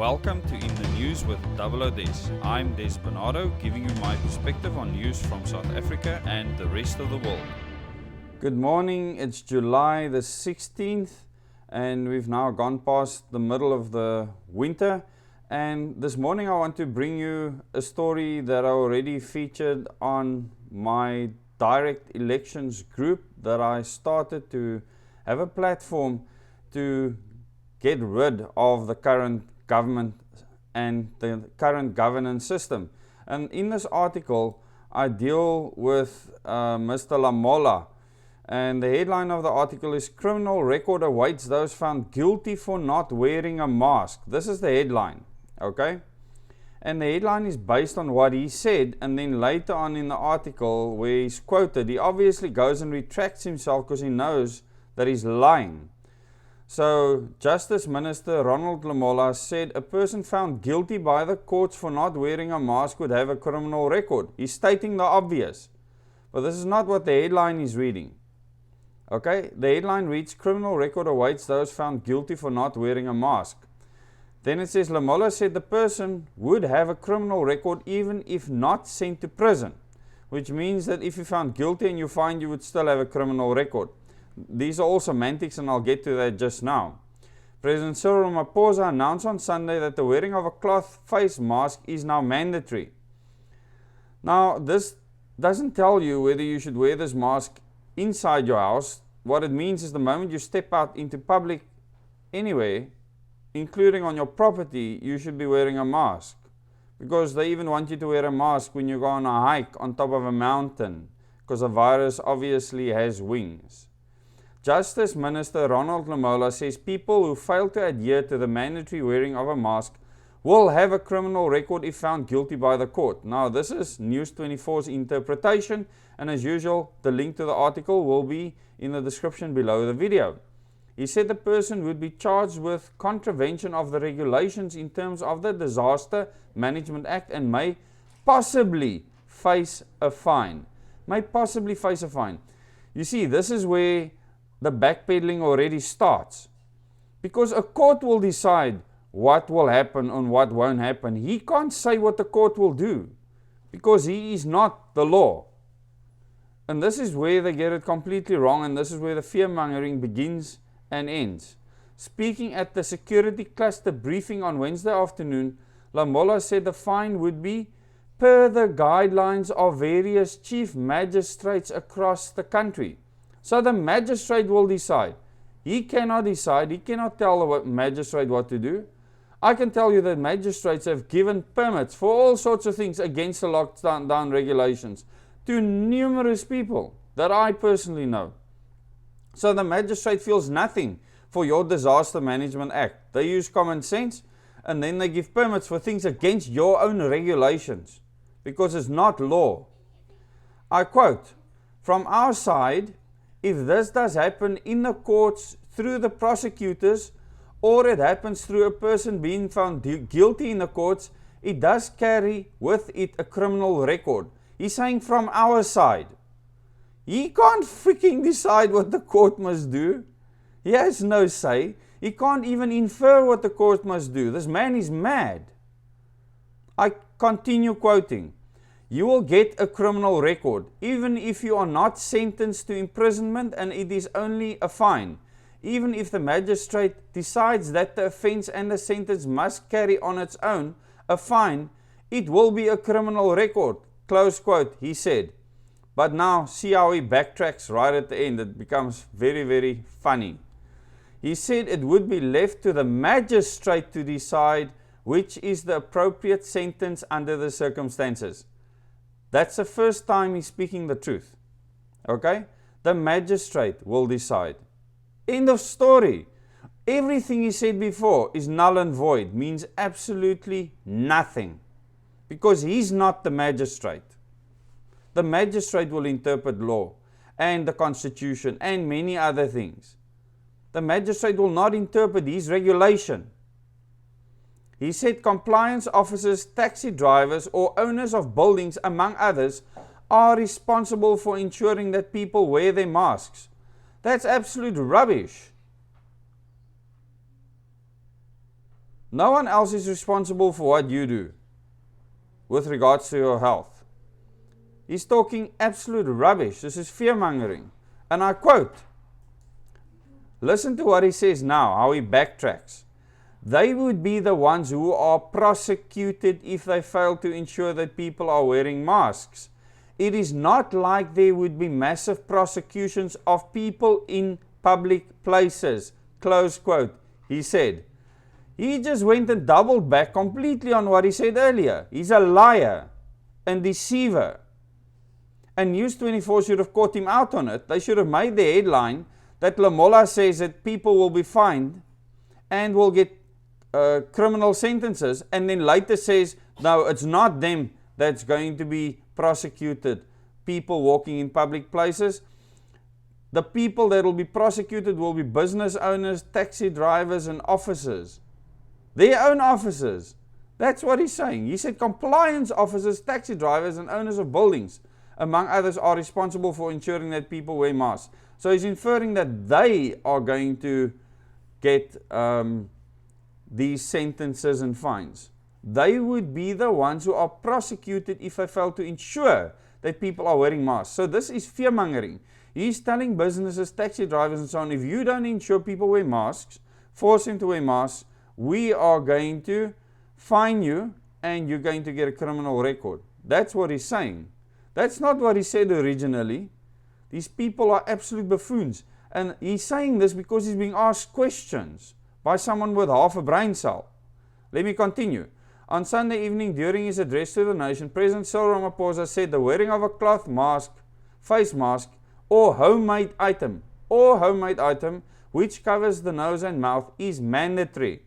Welcome to In the News with Double O Des. I'm Des Bernardo, giving you my perspective on news from South Africa and the rest of the world. Good morning, it's July the 16th and we've now gone past the middle of the winter. And this morning I want to bring you a story that I already featured on my direct elections group that I started to have a platform to get rid of the current government and the current governance system. And in this article I deal with Mr. Lamola, and the headline of the article is "Criminal Record Awaits Those Found Guilty for Not Wearing a Mask." This is the headline, okay? And the headline is based on what he said, and then later on in the article where he's quoted, he obviously goes and retracts himself because he knows that he's lying. So, Justice Minister Ronald Lamola said a person found guilty by the courts for not wearing a mask would have a criminal record. He's stating the obvious. But this is not what the headline is reading. Okay, the headline reads, "Criminal record awaits those found guilty for not wearing a mask." Then it says, Lamola said the person would have a criminal record even if not sent to prison. Which means that if you found guilty and you find, you would still have a criminal record. These are all semantics and I'll get to that just now. President Cyril Ramaphosa announced on Sunday that the wearing of a cloth face mask is now mandatory. Now, this doesn't tell you whether you should wear this mask inside your house. What it means is the moment you step out into public anywhere, including on your property, you should be wearing a mask. Because they even want you to wear a mask when you go on a hike on top of a mountain, because the virus obviously has wings. Justice Minister Ronald Lamola says people who fail to adhere to the mandatory wearing of a mask will have a criminal record if found guilty by the court. Now, this is News 24's interpretation, and as usual, the link to the article will be in the description below the video. He said the person would be charged with contravention of the regulations in terms of the Disaster Management Act and may possibly face a fine. May possibly face a fine. You see, this is where the backpedaling already starts. Because a court will decide what will happen and what won't happen. He can't say what the court will do because he is not the law. And this is where they get it completely wrong, and this is where the fear-mongering begins and ends. Speaking at the security cluster briefing on Wednesday afternoon, Lamola said the fine would be per the guidelines of various chief magistrates across the country. So the magistrate will decide. He cannot decide, he cannot tell the magistrate what to do. I can tell you that magistrates have given permits for all sorts of things against the lockdown regulations to numerous people that I personally know. So the magistrate feels nothing for your Disaster Management Act. They use common sense and then they give permits for things against your own regulations because it's not law. I quote, "From our side, if this does happen in the courts through the prosecutors or it happens through a person being found guilty in the courts, it does carry with it a criminal record." He's saying from our side. He can't freaking decide what the court must do. He has no say. He can't even infer what the court must do. This man is mad. I continue quoting. "You will get a criminal record, even if you are not sentenced to imprisonment and it is only a fine. Even if the magistrate decides that the offense and the sentence must carry on its own a fine, it will be a criminal record." Close quote, he said. But now, see how he backtracks right at the end. It becomes very, very funny. He said it would be left to the magistrate to decide which is the appropriate sentence under the circumstances. That's the first time he's speaking the truth. Okay? The magistrate will decide. End of story. Everything he said before is null and void, means absolutely nothing. Because he's not the magistrate. The magistrate will interpret law and the Constitution and many other things. The magistrate will not interpret his regulation. He said compliance officers, taxi drivers or owners of buildings, among others, are responsible for ensuring that people wear their masks. That's absolute rubbish. No one else is responsible for what you do with regards to your health. He's talking absolute rubbish. This is fear-mongering. And I quote, listen to what he says now, how he backtracks. They would be the ones who are prosecuted if they fail to ensure that people are wearing masks. It is not like there would be massive prosecutions of people in public places. Close quote, he said. He just went and doubled back completely on what he said earlier. He's a liar and deceiver. And News 24 should have caught him out on it. They should have made the headline that Lamola says that people will be fined and will get criminal sentences, and then later says, no, it's not them that's going to be prosecuted. People walking in public places. The people that will be prosecuted will be business owners, taxi drivers, and officers. Their own officers. That's what he's saying. He said compliance officers, taxi drivers, and owners of buildings, among others, are responsible for ensuring that people wear masks. So he's inferring that they are going to get these sentences and fines. They would be the ones who are prosecuted if they fail to ensure that people are wearing masks. So this is fear-mongering. He's telling businesses, taxi drivers and so on, if you don't ensure people wear masks, force them to wear masks, we are going to fine you and you're going to get a criminal record. That's what he's saying. That's not what he said originally. These people are absolute buffoons. And he's saying this because he's being asked questions by someone with half a brain cell. Let me continue. On Sunday evening, during his address to the nation, President Cyril Ramaphosa said the wearing of a cloth mask, face mask, or homemade item, which covers the nose and mouth, is mandatory.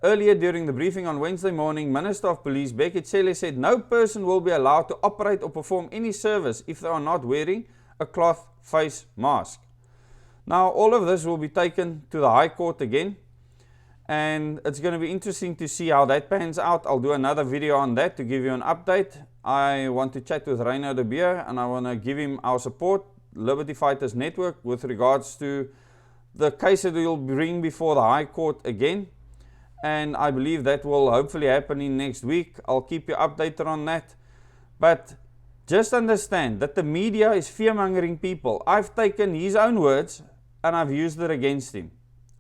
Earlier during the briefing on Wednesday morning, Minister of Police Becky Cele said no person will be allowed to operate or perform any service if they are not wearing a cloth face mask. Now, all of this will be taken to the High Court again, and it's going to be interesting to see how that pans out. I'll do another video on that to give you an update. I want to chat with Reino de Beer, and I want to give him our support, Liberty Fighters Network, with regards to the case that we'll bring before the High Court again. And I believe that will hopefully happen in next week. I'll keep you updated on that. But just understand that the media is fear-mongering people. I've taken his own words and I've used it against him.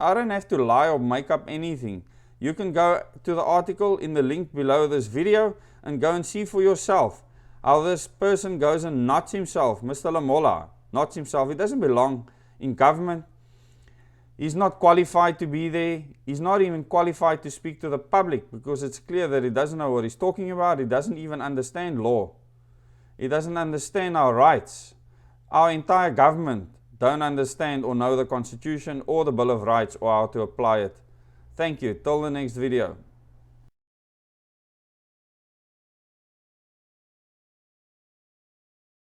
I don't have to lie or make up anything. You can go to the article in the link below this video and go and see for yourself how this person goes and knots himself. Mr. Lamola knots himself. He doesn't belong in government. He's not qualified to be there. He's not even qualified to speak to the public because it's clear that he doesn't know what he's talking about. He doesn't even understand law. He doesn't understand our rights. Our entire government don't understand or know the Constitution or the Bill of Rights or how to apply it. Thank you. Till the next video.